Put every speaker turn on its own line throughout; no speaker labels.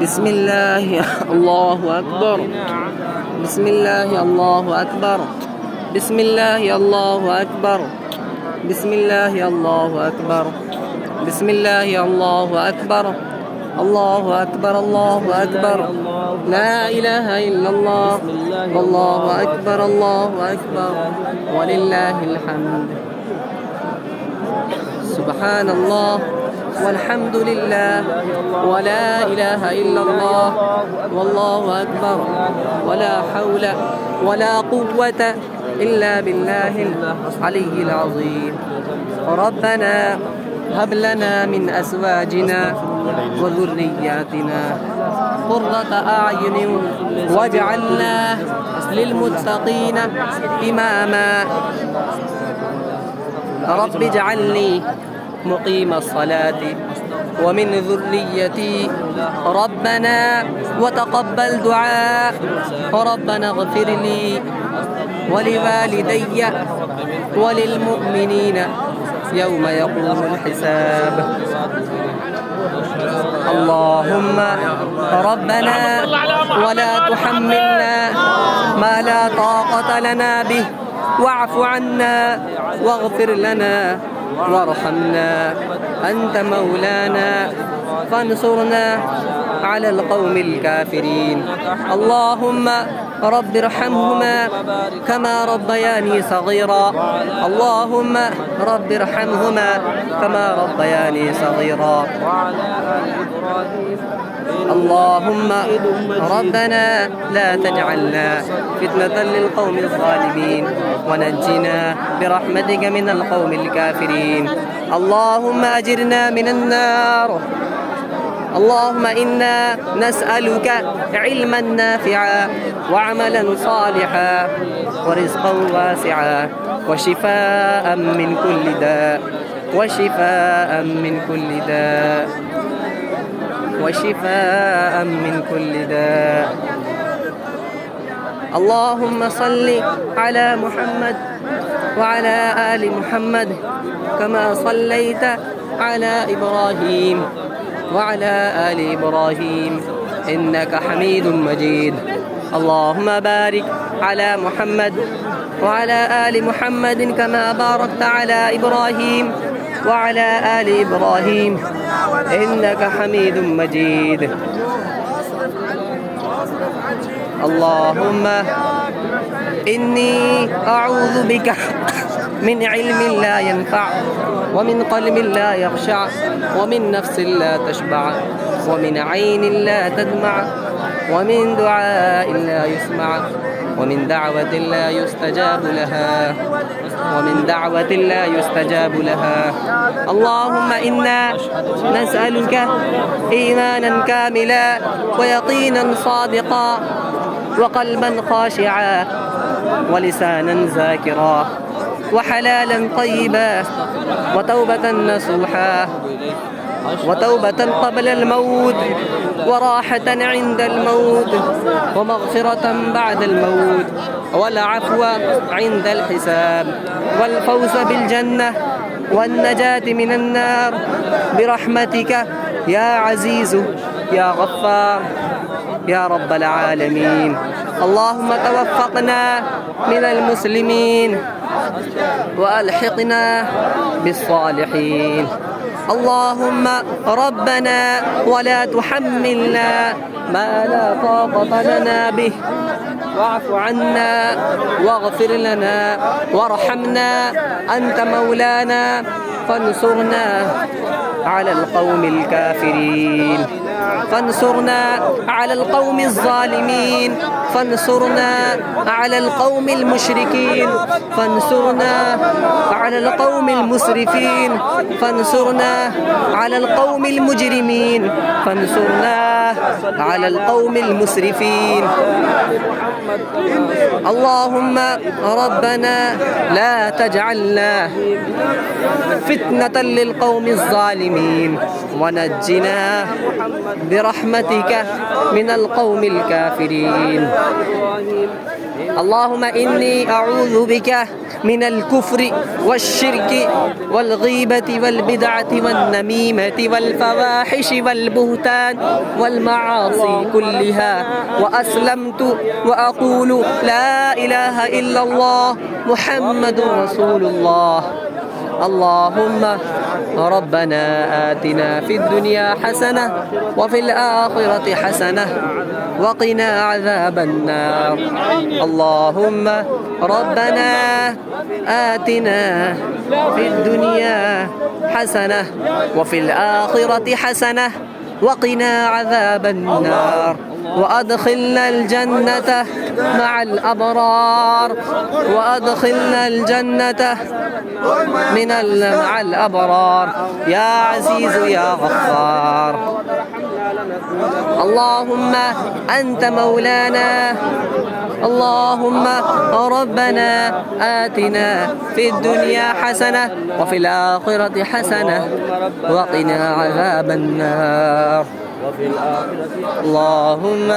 بسم الله الله أكبر. بسم الله الله أكبر. بسم الله الله أكبر. بسم الله الله أكبر. بسم الله الله أكبر. الله أكبر الله أكبر. لا إله إلا الله. والله أكبر الله أكبر ولله الحمد. سبحان الله والحمد لله ولا إله إلا الله والله أكبر ولا حول ولا قوة إلا بالله العلي العظيم. ربنا هب لنا من أزواجنا وذرياتنا قرة أعين واجعلنا للمتقين إماما. رب اجعلني مقيم الصلاة ومن ذريتي ربنا وتقبل دعاء. ربنا اغفر لي ولوالدي وللمؤمنين يوم يقوم الحساب. اللهم ربنا ولا تحملنا ما لا طاقة لنا به واعف عنا واغفر لنا وارحمنا أنت مولانا فانصرنا على القوم الكافرين. اللهم رب ارحمهما كما ربياني صغيرا. اللهم رب ارحمهما كما ربياني صغيرا. اللهم ربنا لا تجعلنا فتنة للقوم الظالمين ونجنا برحمتك من القوم الكافرين. اللهم أجرنا من النار. اللهم إنا نسألك علما نافعا وعملا صالحا ورزقا واسعا وشفاء من كل داء وشفاء من كل داء وشفاء من كل داء. اللهم صل على محمد وعلى آل محمد كما صليت على إبراهيم وعلى آل إبراهيم إنك حميد مجيد. اللهم بارك على محمد وعلى آل محمد كما باركت على إبراهيم وعلى آل إبراهيم إنك حميد مجيد. اللهم إني أعوذ بك من علم لا ينفع ومن قلب لا يخشع ومن نفس لا تشبع ومن عين لا تدمع ومن دعاء لا يسمع ومن دعوة لا يستجاب لها ومن دعوة لا يستجاب لها. اللهم إنا نسألك إيمانا كاملا ويقينا صادقا وقلبا خاشعا ولسانا ذاكرا وحلالا طيبا وتوبة نصوحا وتوبة قبل الموت وراحة عند الموت ومغفرة بعد الموت والعفو عند الحساب والفوز بالجنة والنجاة من النار برحمتك يا عزيز يا غفار يا رب العالمين. اللهم توفقنا من المسلمين وألحقنا بالصالحين. اللهم ربنا ولا تحملنا ما لا طاقة لنا به واعف عنا واغفر لنا وارحمنا أنت مولانا فانصرنا على القوم الكافرين. فانصرنا على القوم الظالمين. فانصرنا على القوم المشركين. فانصرنا على القوم المسرفين. فانصرنا على القوم المجرمين. فانصرنا على القوم المسرفين. اللهم ربنا لا تجعلنا فتنة للقوم الظالمين ونجنا برحمتك من القوم الكافرين. اللهم إني أعوذ بك من الكفر والشرك والغيبة والبدعة والنميمة والفواحش والبهتان والمعاصي كلها، وأسلمت وأقول لا إله إلا الله محمد رسول الله. اللهم ربنا آتنا في الدنيا حسنة وفي الآخرة حسنة وقنا عذاب النار. اللهم ربنا آتنا في الدنيا حسنة وفي الآخرة حسنة وقنا عذاب النار، وأدخلنا الجنة مع الأبرار، وأدخلنا الجنة مع الأبرار يا عزيز يا غفار. اللهم أنت مولانا. اللهم ربنا آتنا في الدنيا حسنة وفي الآخرة حسنة وقنا عذاب النار. اللهم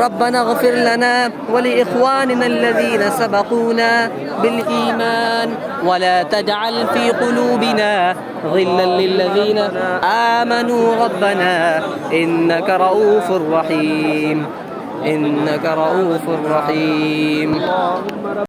ربنا اغفر لنا ولإخواننا الذين سبقونا بالإيمان، ولا تجعل في قلوبنا غلا للذين آمنوا ربنا إنك رؤوف رحيم. إنك رؤوف رحيم.